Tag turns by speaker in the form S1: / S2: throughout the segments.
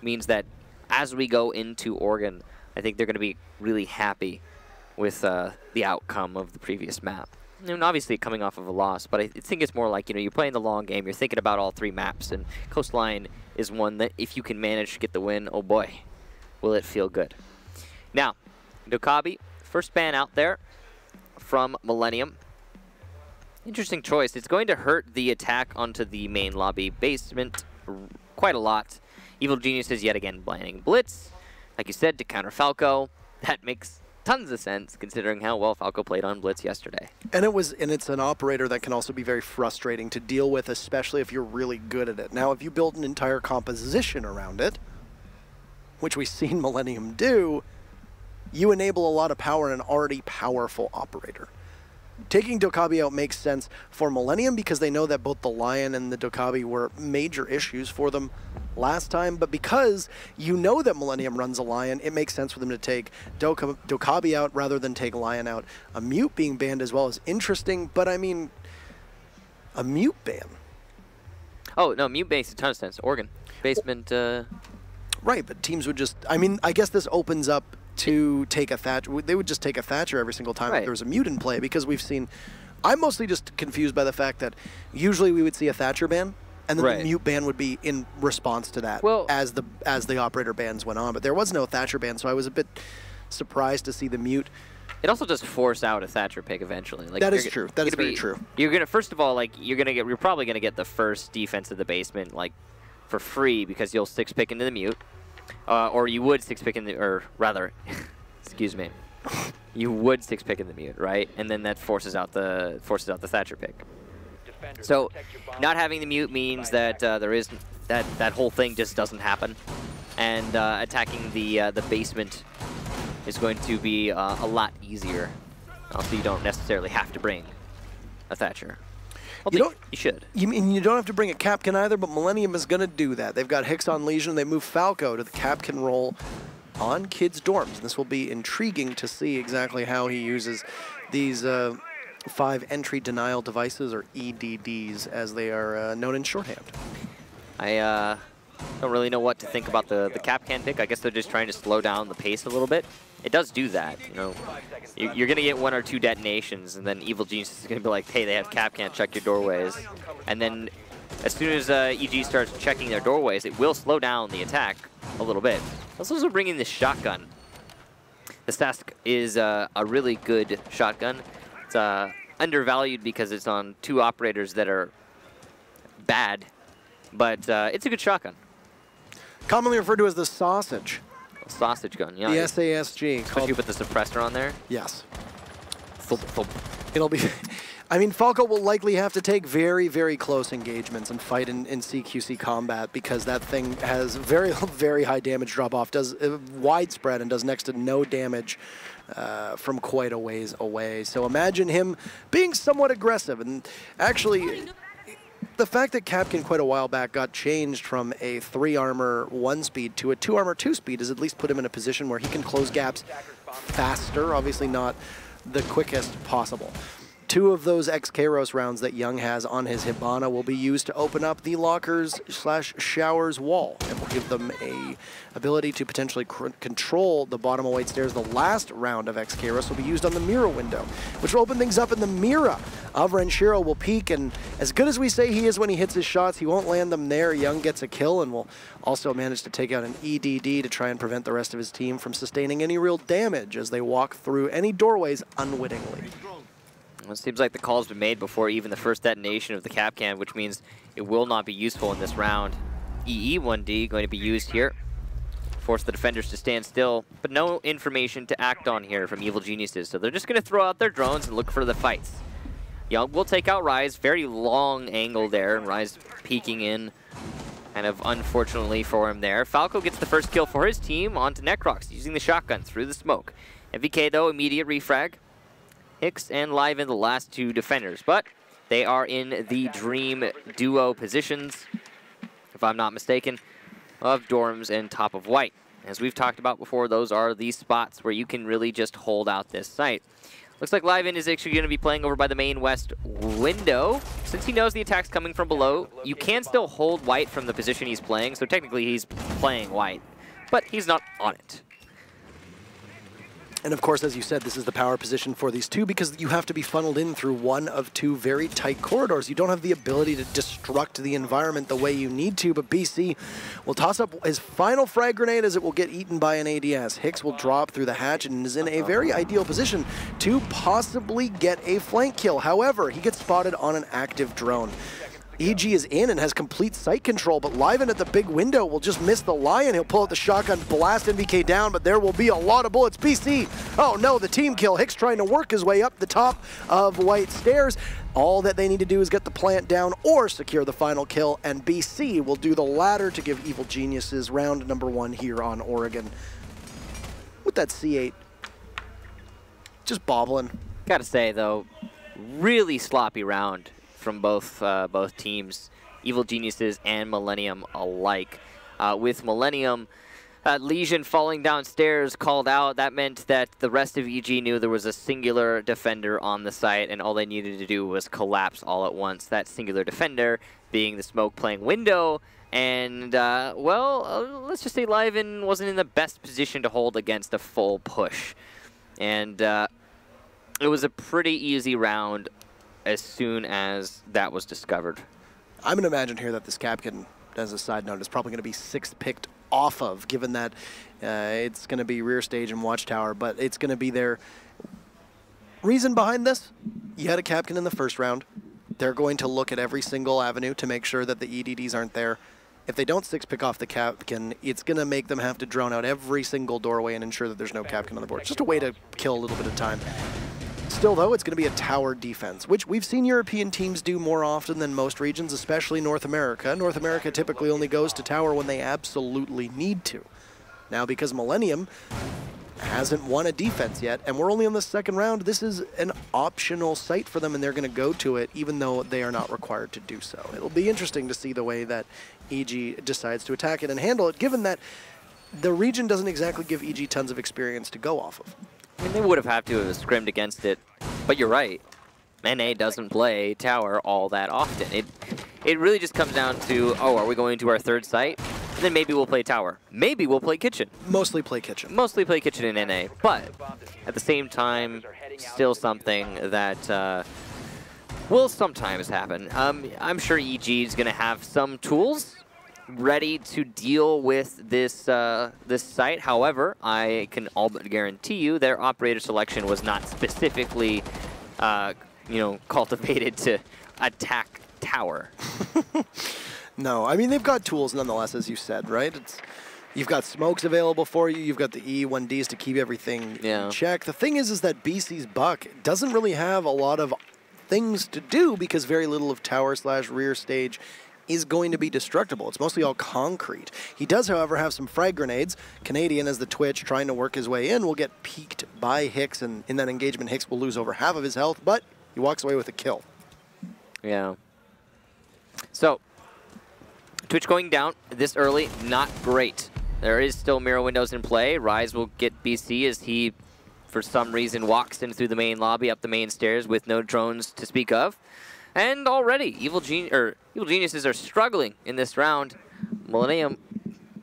S1: means that as we go into Oregon, I think they're going to be really happy with the outcome of the previous map. And obviously coming off of a loss, but I think it's more like, you're playing the long game, you're thinking about all 3 maps, and Coastline is one that if you can manage to get the win, oh boy, will it feel good. Now, Dokabi, first ban out there from Millenium. Interesting choice. It's going to hurt the attack onto the main lobby basement quite a lot. Evil Geniuses yet again banning Blitz, like you said, to counter Falco. That makes tons of sense considering how well Falco played on Blitz yesterday.
S2: And it's an operator that can also be very frustrating to deal with, especially if you're really good at it. Now, if you build an entire composition around it, which we've seen Millenium do, you enable a lot of power in an already powerful operator. Taking Dokabi out makes sense for Millenium because they know that both the Lion and the Dokabi were major issues for them last time, but because you know that Millenium runs a Lion, it makes sense for them to take Dokabi out rather than take Lion out. A Mute being banned as well is interesting, but I mean, a Mute ban.
S1: Oh, no, Mute makes a ton of sense. Oregon. Basement.
S2: Right, but teams would just, I mean, I guess this opens up to take a Thatcher. They would just take a Thatcher every single time if there was a Mute in play, because we've seen, I'm mostly just confused by the fact that usually we would see a Thatcher ban, and then the Mute ban would be in response to that as the operator bans went on. But there was no Thatcher ban, so I was a bit surprised to see the Mute.
S1: It also does force out a Thatcher pick eventually. Like,
S2: that is true. That is very true.
S1: You're gonna, first of all, like you're probably gonna get the first defense of the basement like for free because you'll 6-pick into the Mute. Or you would 6-pick in the, or rather, excuse me, you would 6-pick in the Mute, right? And then that forces out the Thatcher pick. So, not having the Mute means that that whole thing just doesn't happen, and attacking the basement is going to be a lot easier. Also, you don't necessarily have to bring a Thatcher. You should.
S2: You mean you don't have to bring a Capcan either, but Millenium is going to do that. They've got Hicks on Legion. They move Falco to the Capcan role on kids' dorms. And this will be intriguing to see exactly how he uses these 5 entry denial devices, or EDDs, as they are known in shorthand.
S1: I don't really know what to think about the Capcan pick. I guess they're just trying to slow down the pace a little bit. It does do that, You're going to get 1 or 2 detonations, and then Evil Genius is going to be like, hey, they have Capcan, check your doorways. And then as soon as EG starts checking their doorways, it will slow down the attack a little bit. Let's also bring in this shotgun. The Stask is a really good shotgun. It's undervalued because it's on 2 operators that are bad, but it's a good shotgun.
S2: Commonly referred to as the sausage.
S1: Sausage gun, yeah.
S2: The SASG.
S1: Especially with the suppressor on there.
S2: Yes.
S1: Thump, thump.
S2: It'll be... I mean, Falco will likely have to take very, very close engagements and fight in CQC combat, because that thing has very, very high damage drop-off, does widespread, and does next to no damage from quite a ways away. So imagine him being somewhat aggressive. And actually, the fact that Capcan quite a while back got changed from a 3-armor 1-speed to a 2-armor 2-speed has at least put him in a position where he can close gaps faster, obviously not the quickest possible. 2 of those X-Kairos rounds that Young has on his Hibana will be used to open up the lockers/showers wall, and will give them a ability to potentially control the bottom of white stairs. The last round of X-Kairos will be used on the Mira window, which will open things up, and the Mira of Renshiro will peak, and as good as we say he is when he hits his shots, he won't land them there. Young gets a kill and will also manage to take out an EDD to try and prevent the rest of his team from sustaining any real damage as they walk through any doorways unwittingly.
S1: Well, it seems like the call's been made before even the first detonation of the Capcan, which means it will not be useful in this round. EE1D going to be used here. Force the defenders to stand still, but no information to act on here from Evil Geniuses, so they're just going to throw out their drones and look for the fights. Young will take out Rise, very long angle there, and Rise peeking in, kind of unfortunately for him there. Falco gets the first kill for his team onto Necrox, using the shotgun through the smoke. MVK though, immediate refrag. Hicks and Liven, the last 2 defenders, but they are in the dream duo positions, if I'm not mistaken, of dorms and top of white. As we've talked about before, those are the spots where you can really just hold out this site. Looks like Liven is actually going to be playing over by the main west window. Since he knows the attack's coming from below, you can still hold white from the position he's playing, so technically he's playing white, but he's not on it.
S2: And of course, as you said, this is the power position for these two because you have to be funneled in through one of two very tight corridors. You don't have the ability to destruct the environment the way you need to, but BC will toss up his final frag grenade as it will get eaten by an ADS. Hicks will drop through the hatch and is in a very ideal position to possibly get a flank kill. However, he gets spotted on an active drone. EG is in and has complete sight control, but Liven at the big window will just miss the Lion. He'll pull out the shotgun, blast NBK down, but there will be a lot of bullets. BC, oh no, the team kill. Hicks trying to work his way up the top of White Stairs. All that they need to do is get the plant down or secure the final kill, and BC will do the latter to give Evil Geniuses round number 1 here on Oregon. With that C8, just bobbling.
S1: Gotta say, though, really sloppy round from both teams, Evil Geniuses and Millenium alike. With Millenium, Lesion falling downstairs called out. That meant that the rest of EG knew there was a singular defender on the site, and all they needed to do was collapse all at once. That singular defender being the smoke playing window, and let's just say Liven wasn't in the best position to hold against a full push. And it was a pretty easy round as soon as that was discovered.
S2: I'm going to imagine here that this Capcan, as a side note, is probably going to be 6th picked off of, given that it's going to be rear stage and watchtower, but it's going to be their reason behind this. You had a Capcan in the first round. They're going to look at every single avenue to make sure that the EDDs aren't there. If they don't 6-pick off the Capcan, it's going to make them have to drone out every single doorway and ensure that there's no Capcan on the board. It's just a way to kill a little bit of time. Still, though, it's going to be a tower defense, which we've seen European teams do more often than most regions, especially North America. North America typically only goes to tower when they absolutely need to. Now, because Millenium hasn't won a defense yet, and we're only on the 2nd round, this is an optional site for them, and they're going to go to it, even though they are not required to do so. It'll be interesting to see the way that EG decides to attack it and handle it, given that the region doesn't exactly give EG tons of experience to go off of.
S1: I mean, they would have had to have scrimmed against it, but you're right. NA doesn't play tower all that often. It really just comes down to, oh, are we going to our 3rd site? And then maybe we'll play tower. Maybe we'll play kitchen.
S2: Mostly play kitchen.
S1: Mostly play kitchen in NA, but at the same time, still something that will sometimes happen. I'm sure EG is going to have some tools ready to deal with this this site. However, I can all but guarantee you their operator selection was not specifically, cultivated to attack tower.
S2: No, I mean, they've got tools nonetheless, as you said, right? You've got smokes available for you. You've got the E1Ds to keep everything in check. The thing is that BC's Buck doesn't really have a lot of things to do because very little of tower/rear stage is going to be destructible. It's mostly all concrete. He does, however, have some frag grenades. Canadian, as the Twitch, trying to work his way in, will get peeked by Hicks, and in that engagement, Hicks will lose over half of his health, but he walks away with a kill.
S1: Yeah. So, Twitch going down this early, not great. There is still mirror windows in play. Rise will get BC as he, for some reason, walks in through the main lobby, up the main stairs with no drones to speak of. And already, Evil Geniuses are struggling in this round. Millenium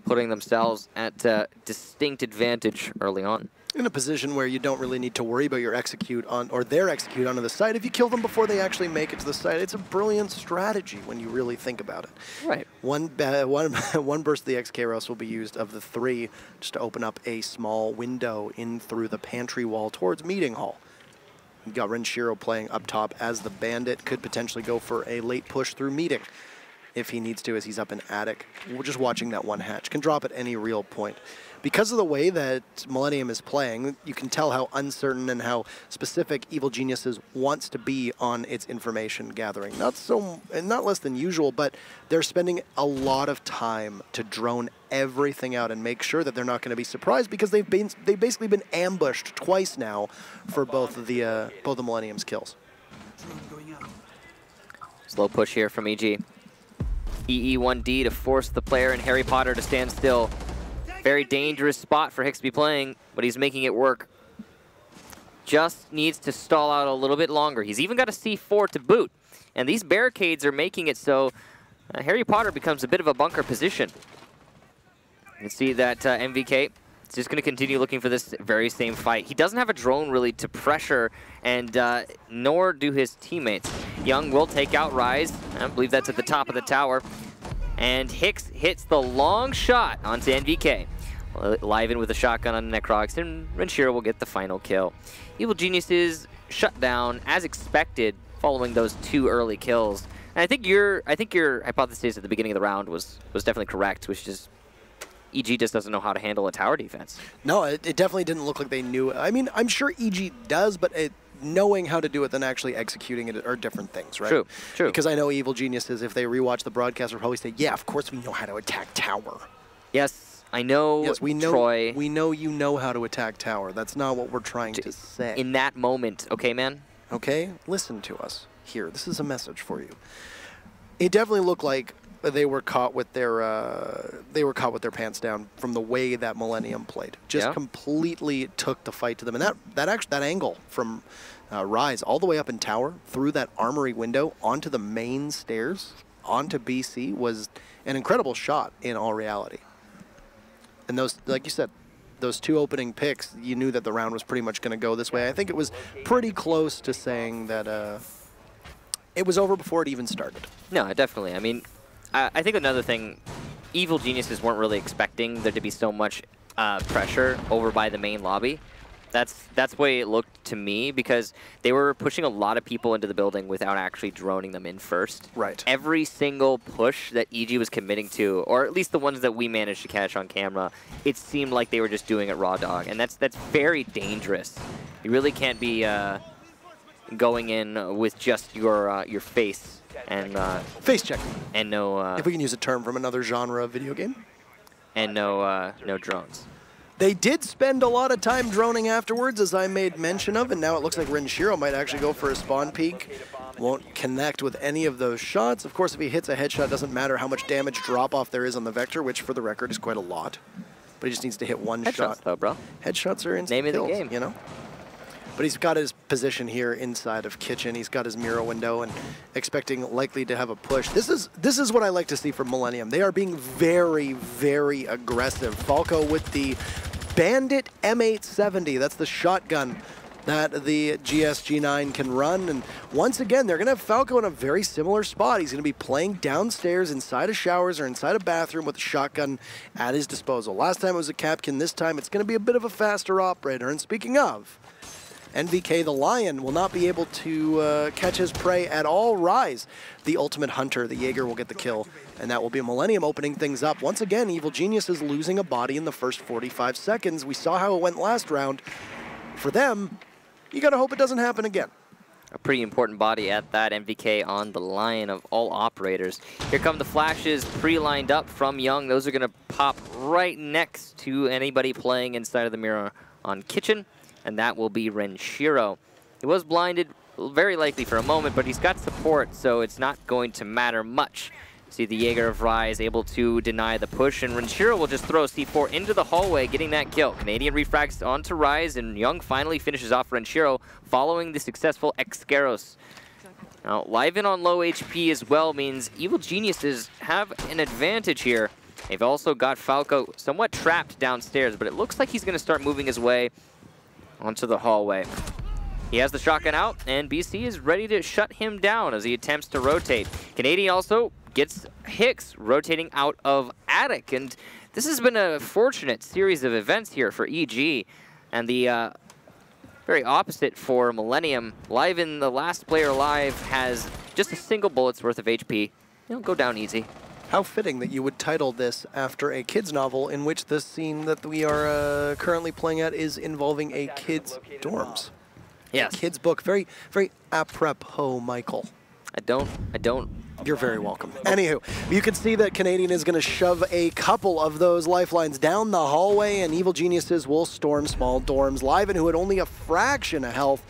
S1: putting themselves at distinct advantage early on.
S2: In a position where you don't really need to worry about your execute on, or their execute onto the site. If you kill them before they actually make it to the site, it's a brilliant strategy when you really think about it.
S1: Right.
S2: One burst of the XK will be used of the 3 just to open up a small window in through the pantry wall towards Meeting Hall. You got Renshiro playing up top as the bandit, could potentially go for a late push through Meeting if he needs to, as he's up in attic. We're just watching that one hatch. Can drop at any real point. Because of the way that Millenium is playing, you can tell how uncertain and how specific Evil Geniuses wants to be on its information gathering. Not less than usual, but they're spending a lot of time to drone everything out and make sure that they're not going to be surprised, because they've basically been ambushed twice now for both of the Millenium's kills.
S1: Slow push here from EG. EE1D to force the player in Harry Potter to stand still. Very dangerous spot for Hicks to be playing, but he's making it work. just needs to stall out a little bit longer. He's even got a C4 to boot. And these barricades are making it so Harry Potter becomes a bit of a bunker position. You can see that MVK is just going to continue looking for this very same fight. He doesn't have a drone really to pressure, and nor do his teammates. Young will take out Rise. I believe that's at the top of the tower. And Hicks hits the long shot onto NVK. Live in with a shotgun on Necrox, and Renshiro will get the final kill. Evil Geniuses shut down as expected following those 2 early kills. And I think your hypothesis at the beginning of the round was definitely correct, which is EG just doesn't know how to handle a tower defense. No,
S2: it definitely didn't look like they knew. I mean, I'm sure EG does, but knowing how to do it and actually executing it are different things, right?
S1: True, true.
S2: Because I know Evil Geniuses, if they rewatch the broadcast, will probably say, yeah, of course we know how to attack tower.
S1: Yes. I know,
S2: yes, we know,
S1: Troy.
S2: We know you know how to attack tower. That's not what we're trying to say.
S1: In that moment, okay, man?
S2: Okay? Listen to us. Here, this is a message for you. It definitely looked like they were caught with their pants down from the way that Millenium played. Just completely took the fight to them. And that angle from Rise all the way up in tower through that armory window onto the main stairs onto BC was an incredible shot in all reality. And those, like you said, those 2 opening picks, you knew that the round was pretty much going to go this way. I think it was pretty close to saying that it was over before it even started.
S1: No, definitely. I mean, I think another thing, Evil Geniuses weren't really expecting there to be so much pressure over by the main lobby. That's the way it looked to me, because they were pushing a lot of people into the building without actually droning them in first.
S2: Right.
S1: Every single push that EG was committing to, or at least the ones that we managed to catch on camera, it seemed like they were just doing it raw dog, and that's very dangerous. You really can't be going in with just your face and
S2: face check,
S1: and no.
S2: If we can use a term from another genre of video game.
S1: And no drones.
S2: They did spend a lot of time droning afterwards, as I made mention of, and now it looks like Renshiro might actually go for a spawn peek. Won't connect with any of those shots. Of course, if he hits a headshot, it doesn't matter how much damage drop-off there is on the Vector, which, for the record, is quite a lot. But he just needs to hit one shot.
S1: Headshots, though, bro.
S2: Headshots are instant kills,
S1: name of the game,
S2: you know? But he's got his position here inside of Kitchen. He's got his mirror window and expecting likely to have a push. This is what I like to see from Millenium. They are being very, very aggressive. Falco with the Bandit M870. That's the shotgun that the GSG9 can run. And once again, they're going to have Falco in a very similar spot. He's going to be playing downstairs inside of showers or inside a bathroom with a shotgun at his disposal. Last time it was a Capkin. This time it's going to be a bit of a faster operator. And speaking of, NVK the Lion will not be able to catch his prey at all. Rise, the ultimate hunter. The Jaeger will get the kill, and that will be Millenium opening things up. Once again, Evil Genius is losing a body in the first 45 seconds. We saw how it went last round. For them, you gotta hope it doesn't happen again.
S1: A pretty important body at that. MVK on the Lion of all operators. Here come the flashes pre-lined up from Young. Those are gonna pop right next to anybody playing inside of the mirror on Kitchen. And that will be Renshiro. He was blinded, very likely for a moment, but he's got support, so it's not going to matter much. See the Jaeger of Rise able to deny the push, and Renshiro will just throw C4 into the hallway, getting that kill. Canadian refrags onto Rise, and Young finally finishes off Renshiro, following the successful Excaros. Now, live in on low HP as well means Evil Geniuses have an advantage here. They've also got Falco somewhat trapped downstairs, but it looks like he's going to start moving his way onto the hallway. He has the shotgun out, and BC is ready to shut him down as he attempts to rotate. Canadian also gets Hicks rotating out of Attic, and this has been a fortunate series of events here for EG, and the very opposite for Millenium. Live in the last player alive has just a single bullet's worth of HP. He'll go down easy.
S2: How fitting that you would title this after a kids novel in which the scene that we are currently playing at is involving a kid's dorms.
S1: Yes.
S2: A kid's book. Very, very apropos, Michael.
S1: I don't.
S2: You're very welcome. Anywho, you can see that Canadian is going to shove a couple of those lifelines down the hallway, and Evil Geniuses will storm small dorms. Liven, who had only a fraction of health,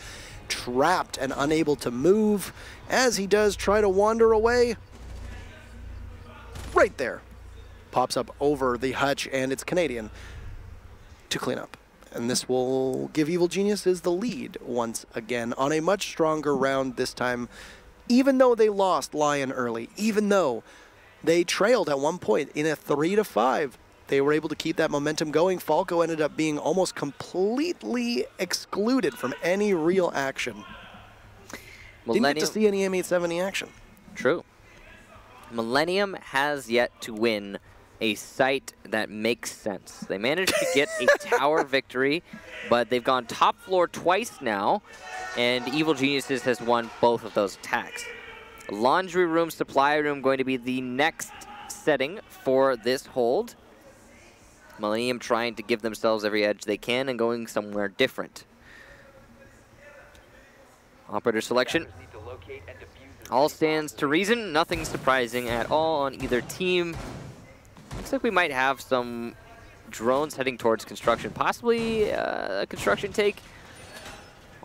S2: trapped and unable to move, as he does try to wander away. Right there. Pops up over the hutch, and it's Canadian to clean up. And this will give Evil Geniuses the lead once again on a much stronger round this time, even though they lost Lion early, even though they trailed at one point in a 3-5. They were able to keep that momentum going. Falco ended up being almost completely excluded from any real action. Didn't get to see any M870 action.
S1: True. Millenium has yet to win a site that makes sense. They managed to get a tower victory, but they've gone top floor twice now, and Evil Geniuses has won both of those attacks. Laundry room, supply room going to be the next setting for this hold. Millenium trying to give themselves every edge they can and going somewhere different. Operator selection. All stands to reason. Nothing surprising at all on either team. Looks like we might have some drones heading towards construction. Possibly a construction take.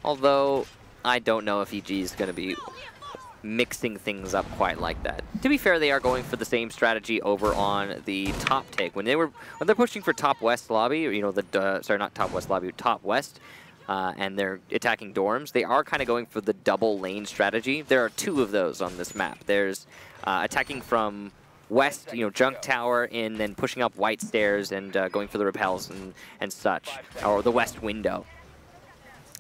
S1: Although I don't know if EG is going to be mixing things up quite like that. To be fair, they are going for the same strategy over on the top take. When they're pushing for top west lobby, or, you know, sorry, not top west lobby, top west, and they're attacking dorms, they are kind of going for the double lane strategy. There are two of those on this map. There's attacking from west, you know, junk tower, and then pushing up white stairs and going for the repels and such, or the west window.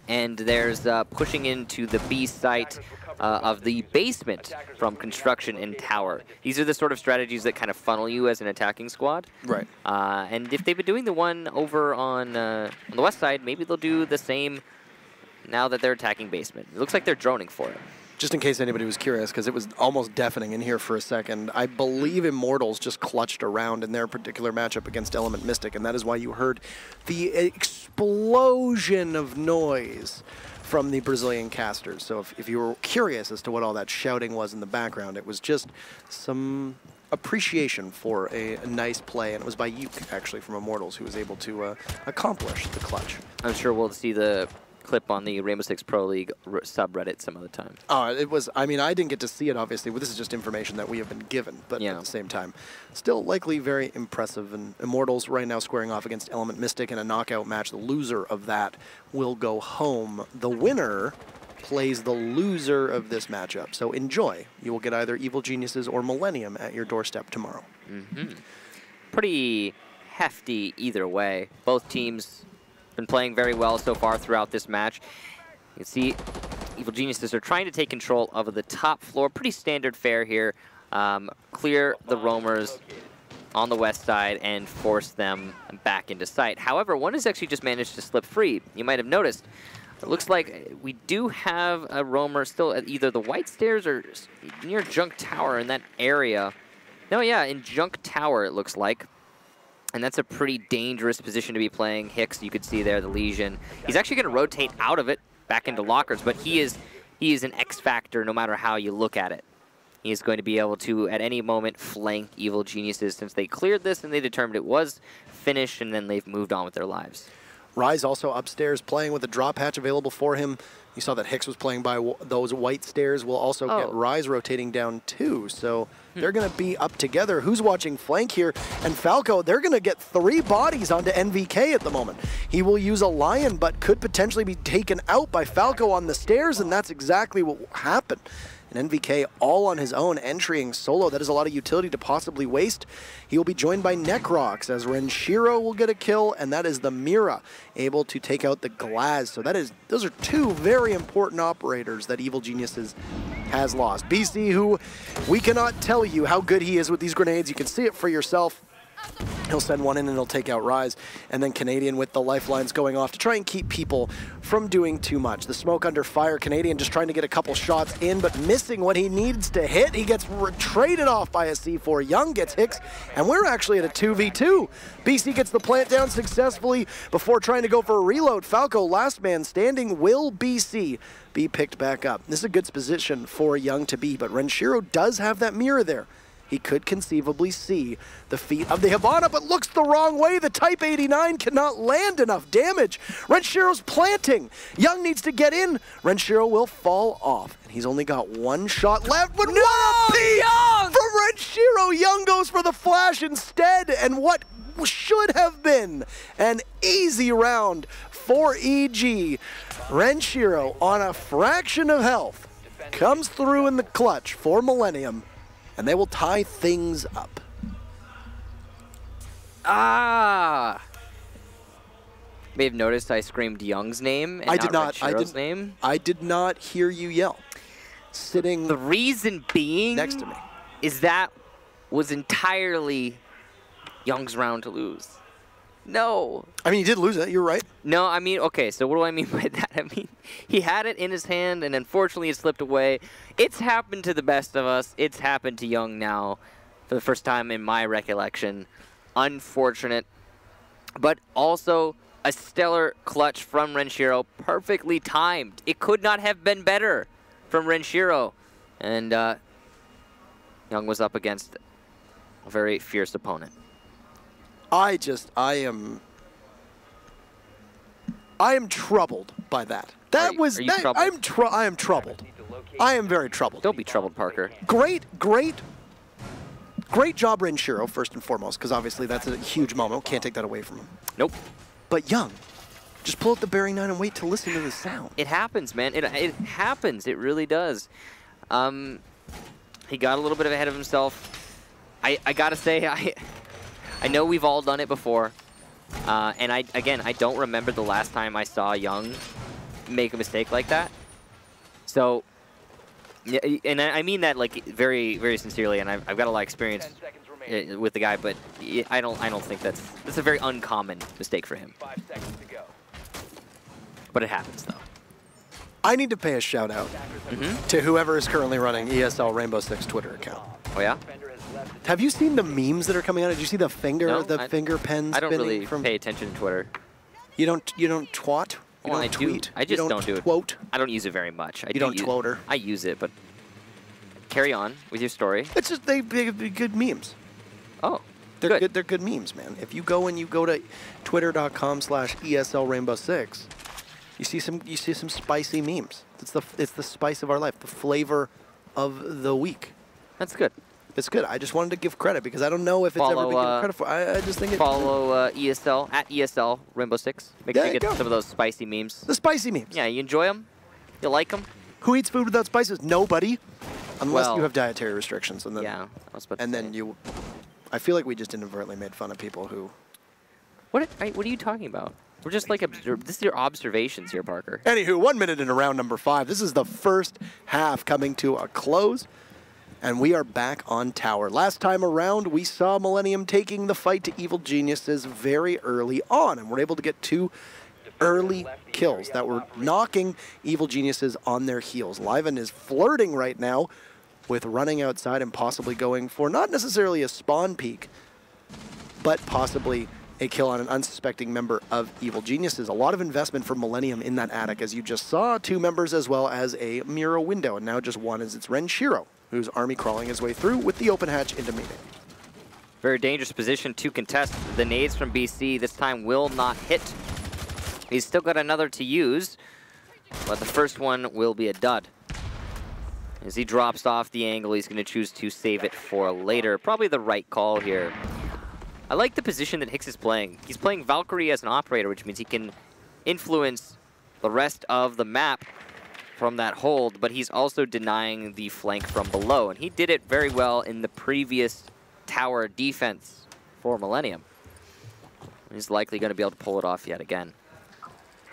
S1: And there's pushing into the B site of the basement from construction and tower. These are the sort of strategies that kind of funnel you as an attacking squad.
S2: Right.
S1: And if they've been doing the one over on the west side, maybe they'll do the same now that they're attacking basement. It looks like they're droning for it.
S2: Just in case anybody was curious, because it was almost deafening in here for a second, I believe Immortals just clutched around in their particular matchup against Element Mystic, and that is why you heard the explosion of noise from the Brazilian casters. So if you were curious as to what all that shouting was in the background, it was just some appreciation for a nice play, and it was by Yuke, actually, from Immortals, who was able to accomplish the clutch.
S1: I'm sure we'll see the clip on the Rainbow Six Pro League subreddit some other time.
S2: It was, I mean, I didn't get to see it, obviously, but this is just information that we have been given, but
S1: yeah,
S2: at the same time, still likely very impressive. And Immortals right now squaring off against Element Mystic in a knockout match. The loser of that will go home. The winner plays the loser of this matchup. So enjoy. You will get either Evil Geniuses or Millenium at your doorstep tomorrow.
S1: Pretty hefty either way. Both teams been playing very well so far throughout this match. You can see Evil Geniuses are trying to take control of the top floor. Pretty standard fare here. Clear the roamers on the west side and force them back into sight. However, one has actually just managed to slip free. You might have noticed. It looks like we do have a roamer still at either the white stairs or near junk tower in that area. No, yeah, in junk tower it looks like. And that's a pretty dangerous position to be playing. Hicks, you could see there, the Legion. He's actually going to rotate out of it, back into lockers, but he is an X factor no matter how you look at it. He is going to be able to, at any moment, flank Evil Geniuses since they cleared this and they determined it was finished, and then they've moved on with their lives.
S2: Rise also upstairs playing with a drop hatch available for him. You saw that Hicks was playing by those white stairs. We'll also get Rise rotating down too. So they're going to be up together. Who's watching flank here? And Falco, they're going to get 3 bodies onto NVK at the moment. He will use a Lion, but could potentially be taken out by Falco on the stairs, and that's exactly what happened. And NVK all on his own, entering solo. That is a lot of utility to possibly waste. He will be joined by Necrox as Renshiro will get a kill, and that is the Mira able to take out the Glaz. So those are 2 very important operators that Evil Geniuses has lost. BC, who we cannot tell you how good he is with these grenades. You can see it for yourself. He'll send one in and he'll take out Rise. And then Canadian with the lifelines going off to try and keep people from doing too much. The smoke under fire, Canadian just trying to get a couple shots in, but missing what he needs to hit. He gets traded off by a C4. Young gets Hicks, and we're actually at a 2v2. BC gets the plant down successfully before trying to go for a reload. Falco, last man standing. Will BC be picked back up? This is a good position for Young to be, but Renshiro does have that mirror there. He could conceivably see the feet of the Havana, but looks the wrong way. The Type 89 cannot land enough damage. Renshiro's planting. Young needs to get in. Renshiro will fall off, and he's only got 1 shot left, but what a peek from Renshiro. Young goes for the flash instead, and what should have been an easy round for EG. Renshiro, on a fraction of health, comes through in the clutch for Millenium, and they will tie things up.
S1: Ah! May have noticed I screamed Young's name and Renshiro's name.
S2: I did not hear you yell. Sitting
S1: the reason being
S2: next to me
S1: is that was entirely Young's round to lose. No.
S2: I mean, he did lose it. You're right.
S1: No, I mean, okay, so what do I mean by that? I mean, he had it in his hand, and unfortunately it slipped away. It's happened to the best of us. It's happened to Young now for the first time in my recollection. Unfortunate, but also a stellar clutch from Renshiro, perfectly timed. It could not have been better from Renshiro. And Young was up against a very fierce opponent.
S2: I am troubled by that. I am troubled. I am very troubled.
S1: Don't be troubled, Parker.
S2: Great job, Renshiro, first and foremost, because obviously that's a huge moment. Can't take that away from him.
S1: Nope.
S2: But Young, just pull up the bearing 9 and wait to listen to the sound.
S1: It happens, man. It happens. It really does. He got a little bit ahead of himself. I gotta say, I know we've all done it before, and I don't remember the last time I saw Young make a mistake like that. So, yeah, and I mean that like very, very sincerely, and I've got a lot of experience with the guy, but I don't think that's a very uncommon mistake for him.
S3: 5 seconds to go.
S1: But it happens though.
S2: I need to pay a shout out to whoever is currently running ESL Rainbow Six Twitter account.
S1: Oh yeah.
S2: Have you seen the memes that are coming out? Did you see the finger finger pen spinning?
S1: I don't really pay attention to Twitter.
S2: You don't twat? You
S1: Well,
S2: don't tweet?
S1: I just don't do it.
S2: Quote?
S1: I don't use it very much.
S2: You don't twoter?
S1: I use it, but carry on with your story.
S2: It's just they be good memes.
S1: Oh,
S2: they're good. They're good memes, man. If you go and you go to twitter.com/ESL Rainbow Six, you see some spicy memes. It's the spice of our life, the flavor of the week.
S1: That's good.
S2: It's good. I just wanted to give credit because I don't know if it's ever been given credit for. I just think
S1: follow ESL at ESL Rainbow Six. Make sure you get some of those spicy memes.
S2: The spicy memes.
S1: Yeah, you enjoy them. You like them.
S2: Who eats food without spices? Nobody, unless you have dietary restrictions. And then
S1: yeah, I was about to
S2: and
S1: say.
S2: then you. I feel like we just inadvertently made fun of people who.
S1: What are you talking about? We're just like this is your observations here, Parker.
S2: Anywho, 1 minute into round number 5. This is the first half coming to a close. And we are back on tower. Last time around, we saw Millenium taking the fight to Evil Geniuses very early on, and we're able to get 2 early kills that were knocking Evil Geniuses on their heels. Liven is flirting right now with running outside and possibly going for not necessarily a spawn peek, but possibly a kill on an unsuspecting member of Evil Geniuses. A lot of investment for Millenium in that attic, as you just saw. 2 members as well as a Miro window, and now just 1 as it's Renshiro, who's army crawling his way through with the open hatch into meeting.
S1: Very dangerous position to contest. The nades from BC this time will not hit. He's still got another to use, but the first one will be a dud. As he drops off the angle, he's going to choose to save it for later. Probably the right call here. I like the position that Hicks is playing. He's playing Valkyrie as an operator, which means he can influence the rest of the map from that hold, but he's also denying the flank from below. And he did it very well in the previous tower defense for Millenium. He's likely going to be able to pull it off yet again.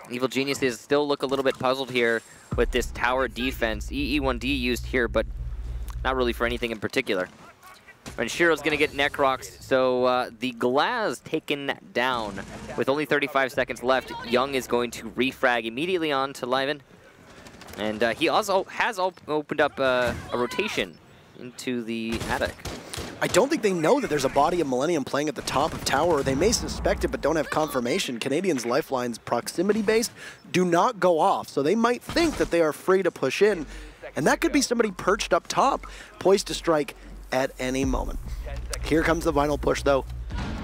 S1: Evil Geniuses still look a little bit puzzled here with this tower defense. EE1D used here, but not really for anything in particular. Renshiro's going to get Necrox, so the Glaz taken down. With only 35 seconds left, Young is going to refrag immediately on to Liven. And he also has opened up a rotation into the attic.
S2: I don't think they know that there's a body of Millenium playing at the top of tower. They may suspect it, but don't have confirmation. Canadians' lifelines, proximity-based, do not go off, so they might think that they are free to push in. And that could be somebody perched up top, poised to strike at any moment. Here comes the final push, though.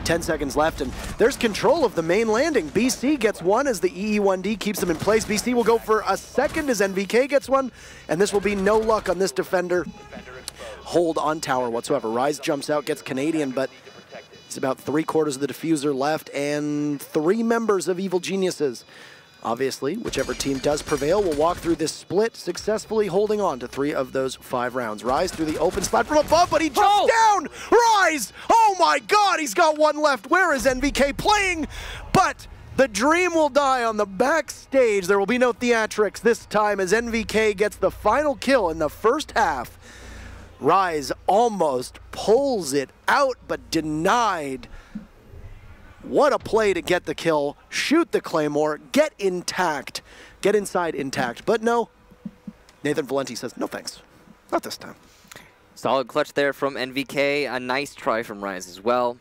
S2: 10 seconds left, and there's control of the main landing. BC gets 1 as the EE1D keeps them in place. BC will go for a second as NVK gets 1, and this will be no luck on this defender. Hold on tower whatsoever. Rise jumps out, gets Canadian, but He's about 3/4 of the diffuser left and 3 members of Evil Geniuses. Obviously, whichever team does prevail will walk through this split, successfully holding on to 3 of those 5 rounds. Rise through the open spot from above, but he jumps down! Rise! Oh my god, he's got 1 left. Where is NVK playing? But the dream will die on the backstage. There will be no theatrics this time as NVK gets the final kill in the first half. Rise almost pulls it out, but denied. What a play to get the kill, shoot the Claymore, get intact, get inside intact. But no, Nathan Valenti says, no thanks, not this time.
S1: Solid clutch there from NVK, a nice try from Rise as well.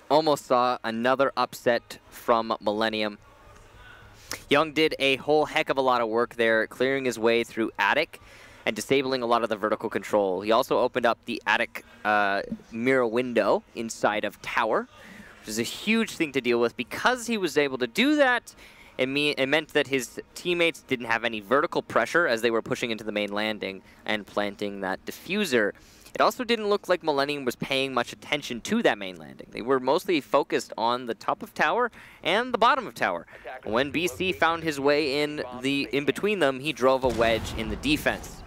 S1: Almost saw another upset from Millenium. Young did a whole heck of a lot of work there, clearing his way through Attic and disabling a lot of the vertical control. He also opened up the Attic mirror window inside of Tower, which is a huge thing to deal with. Because he was able to do that, it meant that his teammates didn't have any vertical pressure as they were pushing into the main landing and planting that diffuser. It also didn't look like Millenium was paying much attention to that main landing. They were mostly focused on the top of Tower and the bottom of Tower. When BC found his way in between them, he drove a wedge in the defense.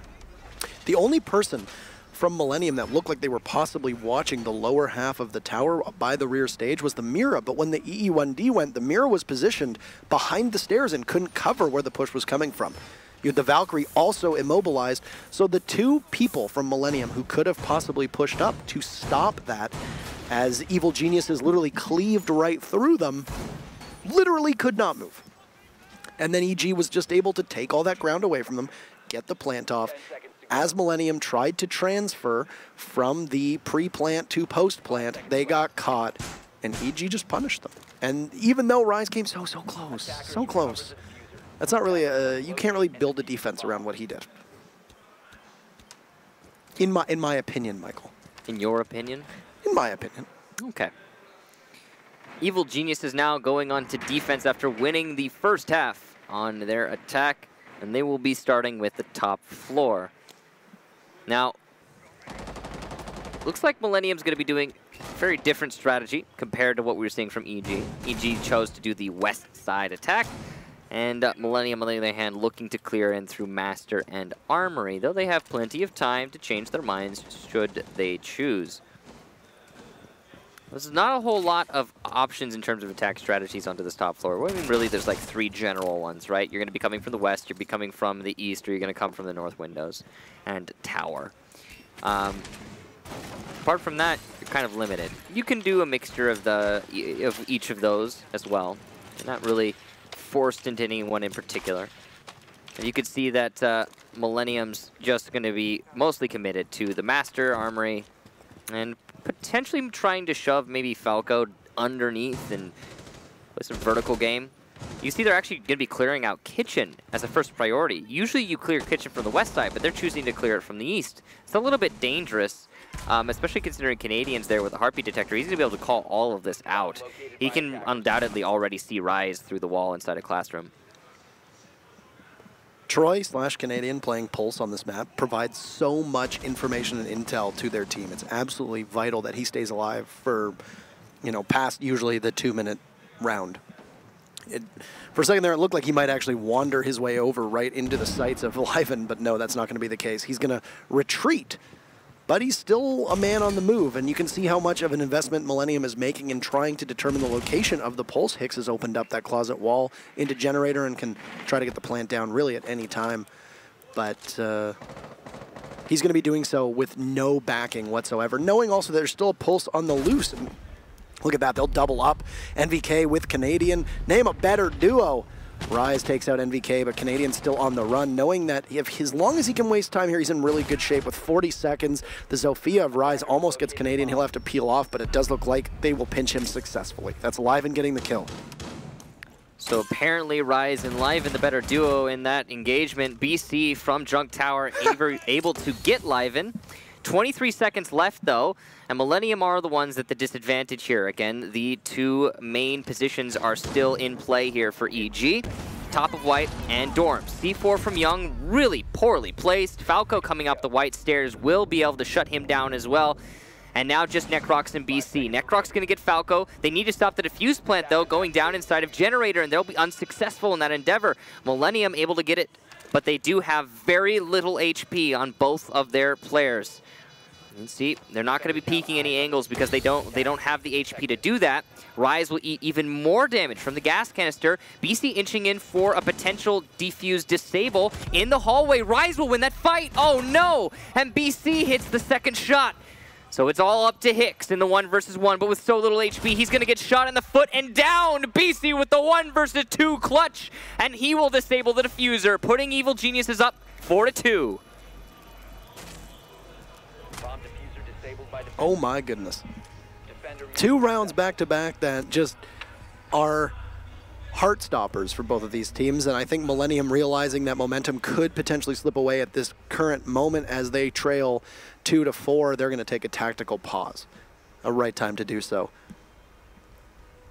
S2: The only person from Millenium that looked like they were possibly watching the lower half of the tower by the rear stage was the Mira, but when the EE1D went, the Mira was positioned behind the stairs and couldn't cover where the push was coming from. You had the Valkyrie also immobilized, so the 2 people from Millenium who could have possibly pushed up to stop that, as Evil Geniuses literally cleaved right through them, literally could not move. And then EG was just able to take all that ground away from them, get the plant off, as Millenium tried to transfer from the pre-plant to post-plant, they got caught, and EG just punished them. And even though Rise came so close, that's not really you can't really build a defense around what he did. In my opinion, Michael.
S1: In your opinion?
S2: In my opinion.
S1: Okay. Evil Genius is now going on to defense after winning the first half on their attack, and they will be starting with the top floor. Now, looks like Millenium's going to be doing a very different strategy compared to what we were seeing from EG. EG chose to do the west side attack, and Millenium, on the other hand, looking to clear in through Master and Armory, though they have plenty of time to change their minds should they choose. There's not a whole lot of options in terms of attack strategies onto this top floor. Well, I mean, really, there's like 3 general ones, right? You're going to be coming from the west, you're be coming from the east, or you're going to come from the north windows and tower. Apart from that, you're kind of limited. You can do a mixture of each of those as well. You're not really forced into any one in particular. And you could see that Millenium's just going to be mostly committed to the Master, Armory, and potentially trying to shove maybe Falco underneath and play some vertical game. You see they're actually going to be clearing out Kitchen as a first priority. Usually you clear Kitchen from the west side, but they're choosing to clear it from the east. It's a little bit dangerous, especially considering Canadian's there with the heartbeat detector. He's going to be able to call all of this out. He can undoubtedly already see Rise through the wall inside a classroom.
S2: Troy/Canadian playing Pulse on this map provides so much information and intel to their team. It's absolutely vital that he stays alive for, past usually the 2-minute round. For a second there, it looked like he might actually wander his way over right into the sights of Liven, but no, that's not going to be the case. He's going to retreat, but he's still a man on the move, and you can see how much of an investment Millenium is making in trying to determine the location of the Pulse. Hicks has opened up that closet wall into Generator and can try to get the plant down really at any time, but he's going to be doing so with no backing whatsoever, knowing also that there's still a Pulse on the loose. And look at that, they'll double up. NVK with Canadian. Name a better duo. Rise takes out NVK, but Canadian's still on the run, knowing that as long as he can waste time here, he's in really good shape with 40 seconds. The Zofia of Rise almost gets Canadian. He'll have to peel off, but it does look like they will pinch him successfully. That's Liven getting the kill.
S1: So apparently Rise and Liven the better duo in that engagement. BC from Drunk Tower able to get Liven. 23 seconds left, though, and Millenium are the ones at the disadvantage here. Again, the 2 main positions are still in play here for EG. Top of White and Dorms. C4 from Young, really poorly placed. Falco coming up the white stairs will be able to shut him down as well. And now just Necrox and BC. Necrox going to get Falco. They need to stop the defuse plant, though, going down inside of Generator, and they'll be unsuccessful in that endeavor. Millenium able to get it, but they do have very little HP on both of their players. And see, they're not going to be peeking any angles because they don't have the HP to do that. Rise will eat even more damage from the gas canister. BC inching in for a potential defuse disable in the hallway. Rise will win that fight. Oh no! And BC hits the second shot. So it's all up to Hicks in the 1 versus 1, but with so little HP, he's going to get shot in the foot and down. BC with the 1 versus 2 clutch, and he will disable the diffuser, putting Evil Geniuses up 4-2.
S2: Oh my goodness. 2 rounds back-to-back that just are heart stoppers for both of these teams, and I think Millenium realizing that momentum could potentially slip away at this current moment as they trail 2-4, they're going to take a tactical pause. A right time to do so.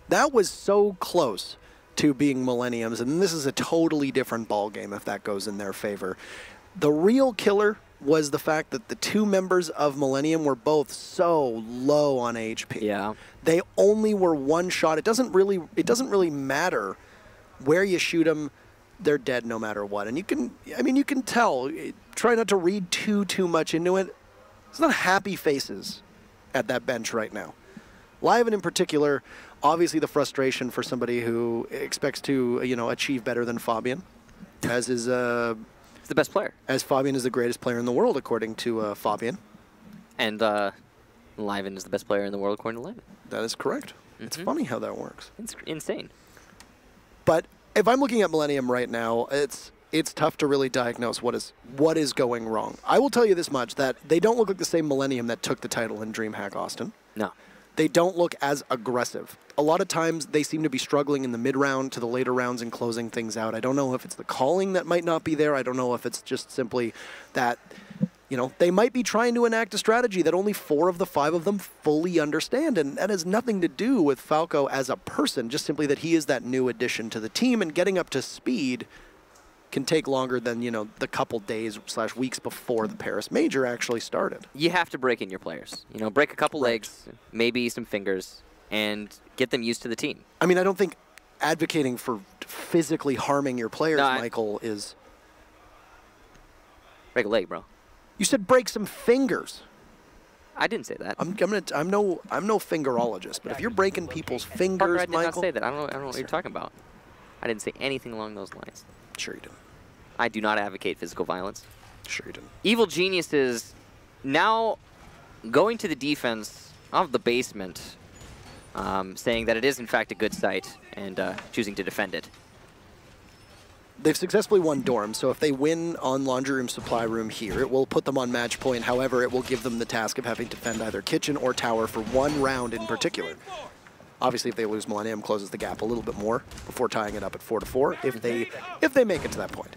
S2: That was so close to being Millenium's, and this is a totally different ball game if that goes in their favor. The real killer was the fact that the 2 members of Millenium were both so low on HP.
S1: Yeah.
S2: They only were 1 shot. It doesn't really matter where you shoot them. They're dead no matter what. And you can tell. Try not to read too much into it. It's not happy faces at that bench right now. Liven in particular, obviously the frustration for somebody who expects to, achieve better than Fabian, as is
S1: He's the best player.
S2: As Fabian is the greatest player in the world, according to Fabian.
S1: And Liven is the best player in the world, according to Liven.
S2: That is correct. It's funny how that works.
S1: It's insane.
S2: But if I'm looking at Millenium right now, it's tough to really diagnose what is going wrong. I will tell you this much, that they don't look like the same Millenium that took the title in DreamHack Austin.
S1: No.
S2: They don't look as aggressive. A lot of times they seem to be struggling in the mid-round to the later rounds and closing things out. I don't know if it's the calling that might not be there. I don't know if it's just simply that, they might be trying to enact a strategy that only 4 of the 5 of them fully understand. And that has nothing to do with Falco as a person, just simply that he is that new addition to the team, and getting up to speed can take longer than, the couple days / weeks before the Paris Major actually started.
S1: You have to break in your players. Break a couple legs, maybe some fingers, and get them used to the team.
S2: I mean, I don't think advocating for physically harming your players, Michael, is...
S1: Break a leg, bro.
S2: You said break some fingers.
S1: I didn't say that.
S2: I'm no fingerologist, but if you're breaking people's fingers,
S1: Parker, I did
S2: Michael...
S1: not say that. I don't know what you're talking about. I didn't say anything along those lines.
S2: Sure you didn't.
S1: I do not advocate physical violence.
S2: Sure you didn't.
S1: Evil Geniuses now going to the defense of the basement, saying that it is in fact a good site, and choosing to defend it.
S2: They've successfully won Dorm, so if they win on Laundry Room Supply Room here, it will put them on match point. However, it will give them the task of having to defend either Kitchen or Tower for 1 round in particular. Obviously, if they lose, Millenium closes the gap a little bit more before tying it up at 4-4, if they make it to that point.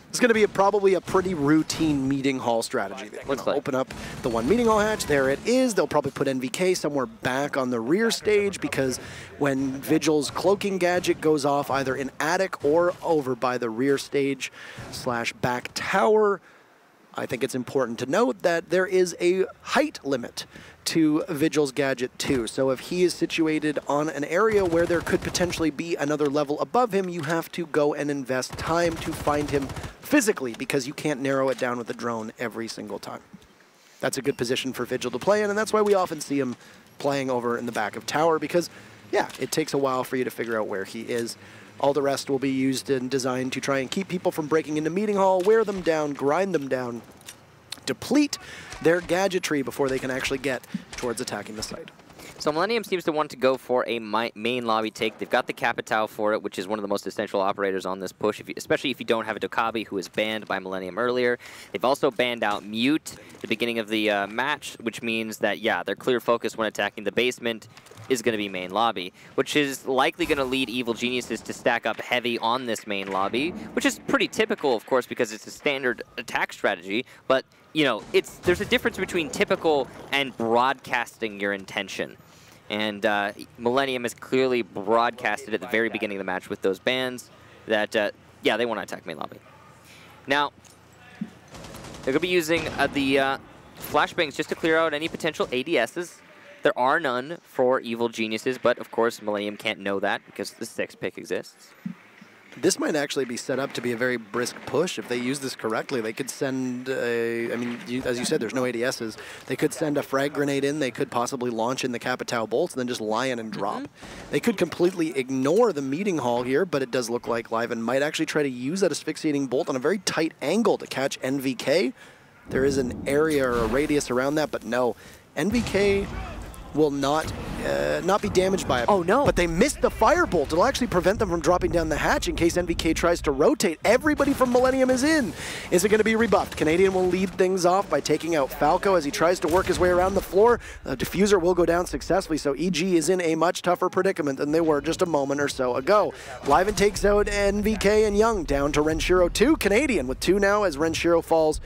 S2: It's going to be probably a pretty routine meeting hall strategy. They're going to open up the 1 meeting hall hatch. There it is. They'll probably put NVK somewhere back on the rear stage, because when Vigil's cloaking gadget goes off either in attic or over by the rear stage / back tower, I think it's important to note that there is a height limit to Vigil's gadget too. So if he is situated on an area where there could potentially be another level above him, you have to go and invest time to find him physically, because you can't narrow it down with the drone every single time. That's a good position for Vigil to play in, and that's why we often see him playing over in the back of tower, because, yeah, it takes a while for you to figure out where he is. All the rest will be used and designed to try and keep people from breaking into meeting hall, wear them down, grind them down, deplete their gadgetry before they can actually get towards attacking the site.
S1: So Millenium seems to want to go for a main lobby take. They've got the Capitao for it, which is one of the most essential operators on this push, especially if you don't have a Dokabi, who was banned by Millenium earlier. They've also banned out Mute at the beginning of the match, which means that, yeah, their clear focus when attacking the basement is going to be main lobby, which is likely going to lead Evil Geniuses to stack up heavy on this main lobby, which is pretty typical, of course, because it's a standard attack strategy, but there's a difference between typical and broadcasting your intention. And Millenium has clearly broadcasted at the very beginning of the match with those bans that, yeah, they want to attack main lobby. Now, they're going to be using the flashbangs just to clear out any potential ADSs. There are none for Evil Geniuses, but of course Millenium can't know that because the 6th pick exists.
S2: This might actually be set up to be a very brisk push. If they use this correctly, they could send, I mean, as you said, there's no ADSs. They could send a frag grenade in. They could possibly launch in the Capitao bolts and then just lie in and drop. They could completely ignore the meeting hall here, but it does look like Liven might actually try to use that asphyxiating bolt on a very tight angle to catch NVK. There is an area or a radius around that, but no. NVK will not be damaged by it.
S1: Oh, no.
S2: But they missed the firebolt. It'll actually prevent them from dropping down the hatch in case NVK tries to rotate. Everybody from Millenium is in. Is it going to be rebuffed? Canadian will lead things off by taking out Falco as he tries to work his way around the floor. The diffuser will go down successfully, so EG is in a much tougher predicament than they were just a moment or so ago. Liven takes out NVK and Young down to Renshiro 2. Canadian with 2 now as Renshiro falls.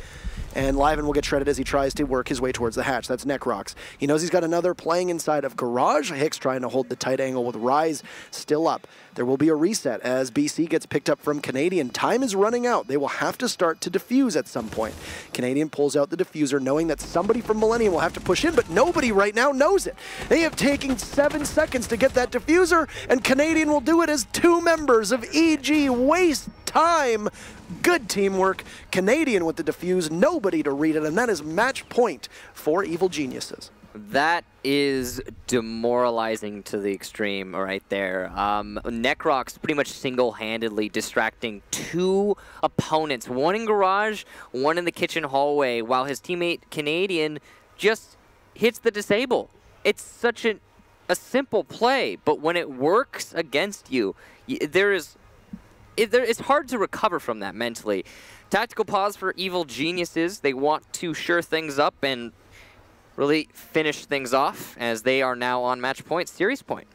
S2: And Liven will get shredded as he tries to work his way towards the hatch. That's Necrox. He knows he's got another playing inside of Garage. Hicks trying to hold the tight angle with Rise still up. There will be a reset as BC gets picked up from Canadian. Time is running out. They will have to start to defuse at some point. Canadian pulls out the diffuser knowing that somebody from Millenium will have to push in, but nobody right now knows it. They have taken 7 seconds to get that diffuser, and Canadian will do it as 2 members of EG waste time. Good teamwork. Canadian with the diffuse, nobody to read it, and that is match point for Evil Geniuses.
S1: That is demoralizing to the extreme right there. Necrox pretty much single-handedly distracting 2 opponents, one in Garage, one in the kitchen hallway, while his teammate Canadian just hits the disable. It's such a simple play, but when it works against you, it's hard to recover from that mentally. Tactical pause for Evil Geniuses. They want to shore things up and really finish things off as they are now on match point, series point.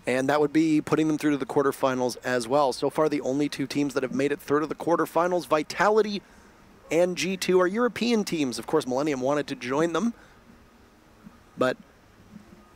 S2: And that would be putting them through to the quarterfinals as well. So far, the only 2 teams that have made it through to the quarterfinals, Vitality and G2, are European teams. Of course, Millenium wanted to join them, but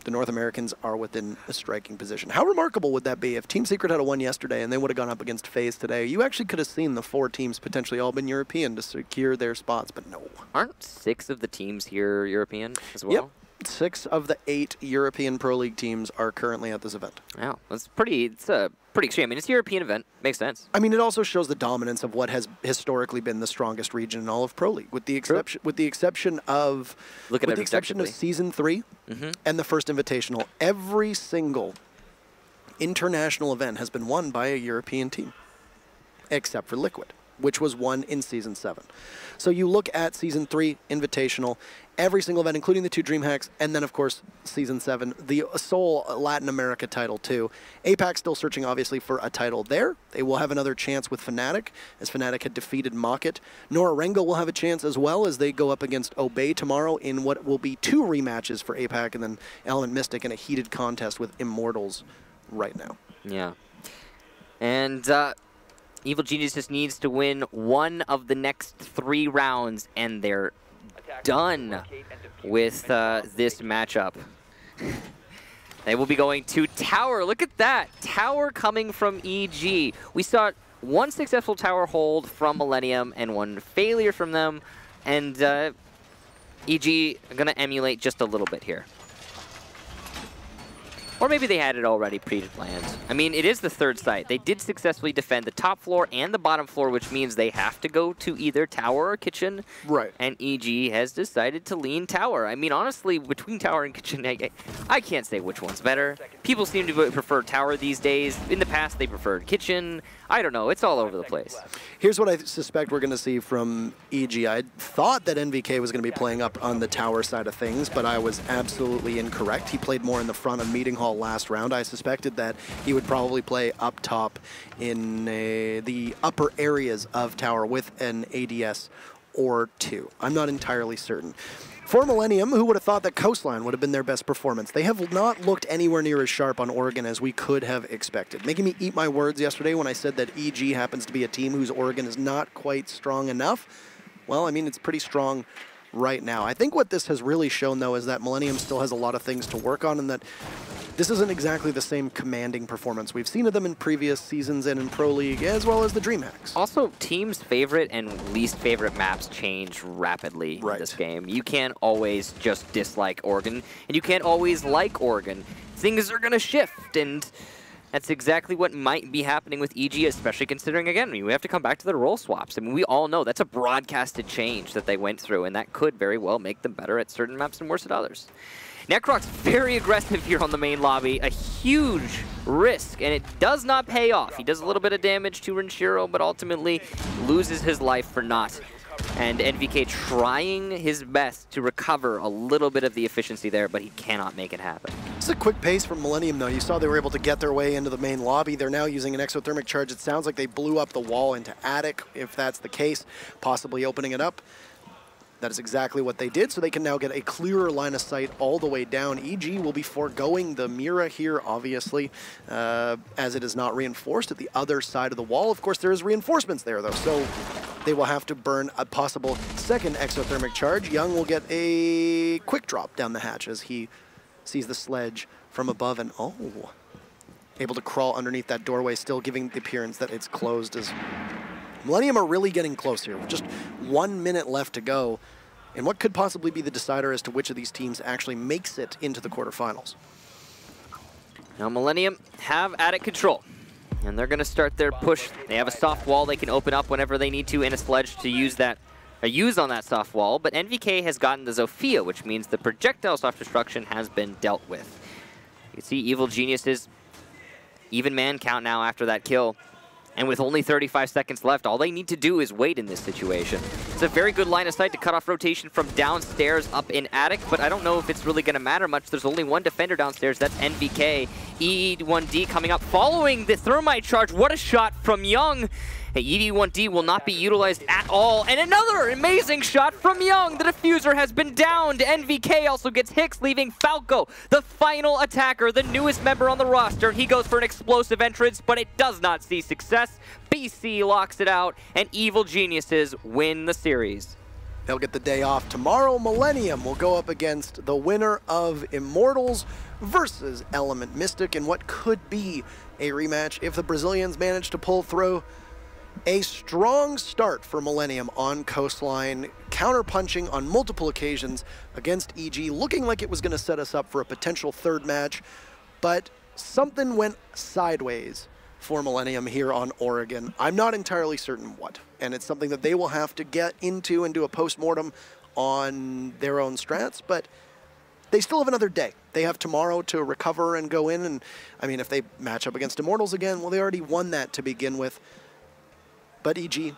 S2: the North Americans are within a striking position. How remarkable would that be if Team Secret had a won yesterday and they would have gone up against FaZe today? You actually could have seen the 4 teams potentially all been European to secure their spots, but no.
S1: Aren't 6 of the teams here European as well?
S2: Yep. 6 of the 8 European Pro League teams are currently at this event.
S1: Wow, it's a pretty extreme. I mean, it's a European event. Makes sense.
S2: I mean, it also shows the dominance of what has historically been the strongest region in all of Pro League, with the exception of Season 3 and the first Invitational. Every single international event has been won by a European team, except for Liquid, which was won in Season 7. So you look at Season 3, Invitational, every single event, including the 2 DreamHacks, and then, of course, Season 7, the sole Latin America title, too. APAC still searching, obviously, for a title there. They will have another chance with Fnatic, as Fnatic had defeated Mocket. Norarengo will have a chance as well as they go up against Obey tomorrow in what will be 2 rematches for APAC, and then Element Mystic in a heated contest with Immortals right now.
S1: Yeah. And Evil Genius just needs to win 1 of the next 3 rounds, and they're done with this matchup. They will be going to Tower. Look at that. Tower coming from EG. We saw 1 successful Tower hold from Millenium and 1 failure from them. And EG are going to emulate just a little bit here. Or maybe they had it already pre-planned. I mean, it is the 3rd site. They did successfully defend the top floor and the bottom floor, which means they have to go to either Tower or Kitchen.
S2: Right.
S1: And EG has decided to lean Tower. I mean, honestly, between Tower and Kitchen, I can't say which one's better. People seem to prefer Tower these days. In the past, they preferred Kitchen. I don't know. It's all over the place.
S2: Here's what I suspect we're going to see from EG. I thought that NVK was going to be playing up on the Tower side of things, but I was absolutely incorrect. He played more in the front of Meeting Hall last round. I suspected that he would probably play up top in the upper areas of Tower with an ADS or 2. I'm not entirely certain. For Millenium, who would have thought that Coastline would have been their best performance? They have not looked anywhere near as sharp on Oregon as we could have expected, making me eat my words yesterday when I said that EG happens to be a team whose Oregon is not quite strong enough. Well, I mean, it's pretty strong right now. I think what this has really shown, though, is that Millenium still has a lot of things to work on, and that this isn't exactly the same commanding performance we've seen of them in previous seasons and in Pro League, as well as the DreamHacks.
S1: Also, teams' favorite and least favorite maps change rapidly in this game. You can't always just dislike Oregon, and you can't always like Oregon. Things are going to shift, and that's exactly what might be happening with EG, especially considering, again, we have to come back to the role swaps. I mean, we all know that's a broadcasted change that they went through, and that could very well make them better at certain maps and worse at others. Necroc's very aggressive here on the main lobby, a huge risk, and it does not pay off. He does a little bit of damage to Renshiro, but ultimately loses his life for naught. And NVK trying his best to recover a little bit of the efficiency there, but he cannot make it happen.
S2: It's a quick pace from Millenium, though. You saw they were able to get their way into the main lobby. They're now using an exothermic charge. It sounds like they blew up the wall into Attic, if that's the case, possibly opening it up. That is exactly what they did, so they can now get a clearer line of sight all the way down. EG will be foregoing the Mira here, obviously, as it is not reinforced at the other side of the wall. Of course, there is reinforcements there, though, so they will have to burn a possible second exothermic charge. Young will get a quick drop down the hatch as he sees the sledge from above, and able to crawl underneath that doorway, still giving the appearance that it's closed. As Millenium are really getting close here. Just 1 minute left to go, and what could possibly be the decider as to which of these teams actually makes it into the quarterfinals.
S1: Now Millenium have Attic control, and they're going to start their push. They have a soft wall they can open up whenever they need to, and a sledge to use on that soft wall, but NVK has gotten the Zofia, which means the projectile soft destruction has been dealt with. You can see Evil Genius's even man count now after that kill. And with only 35 seconds left, all they need to do is wait in this situation. It's a very good line of sight to cut off rotation from downstairs up in Attic, but I don't know if it's really going to matter much. There's only one defender downstairs, that's NVK. ED1D coming up, following the thermite charge. What a shot from Young. ED1D will not be utilized at all. And another amazing shot from Young. The diffuser has been downed. NVK also gets Hicks, leaving Falco, the final attacker, the newest member on the roster. He goes for an explosive entrance, but it does not see success. BC locks it out, and Evil Geniuses win the series.
S2: They'll get the day off. Tomorrow, Millenium will go up against the winner of Immortals versus Element Mystic in what could be a rematch if the Brazilians manage to pull through. A strong start for Millenium on Coastline, counter-punching on multiple occasions against EG, looking like it was going to set us up for a potential third match, but something went sideways for Millenium here on Oregon. I'm not entirely certain what, and it's something that they will have to get into and do a post-mortem on their own strats, but they still have another day. They have tomorrow to recover and go in, and I mean, if they match up against Immortals again, well, they already won that to begin with. But EG,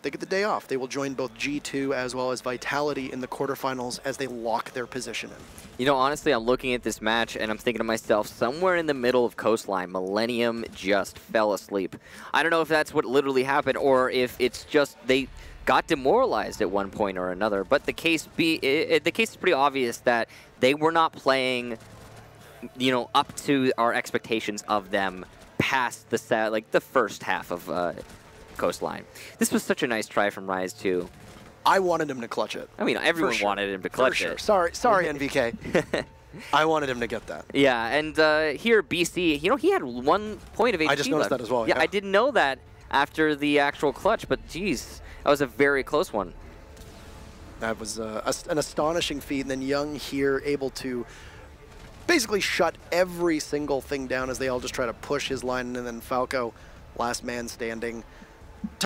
S2: they get the day off. They will join both G2 as well as Vitality in the quarterfinals as they lock their position in.
S1: You know, honestly, I'm looking at this match and I'm thinking to myself, somewhere in the middle of Coastline, Millenium just fell asleep. I don't know if that's what literally happened or if it's just they got demoralized at one point or another. But the case is pretty obvious that they were not playing, you know, up to our expectations of them past the first half of Coastline. This was such a nice try from Rise too.
S2: I wanted him to clutch it.
S1: I mean, everyone wanted him to clutch it.
S2: Sorry, NVK. I wanted him to get that.
S1: Yeah, and here BC, you know, he had 1 point of HP.
S2: I just noticed that as well.
S1: Yeah, I didn't know that after the actual clutch, but geez, that was a very close one.
S2: That was an astonishing feat, and then Young here able to basically shut every single thing down as they all just try to push his line, and then Falco, last man standing.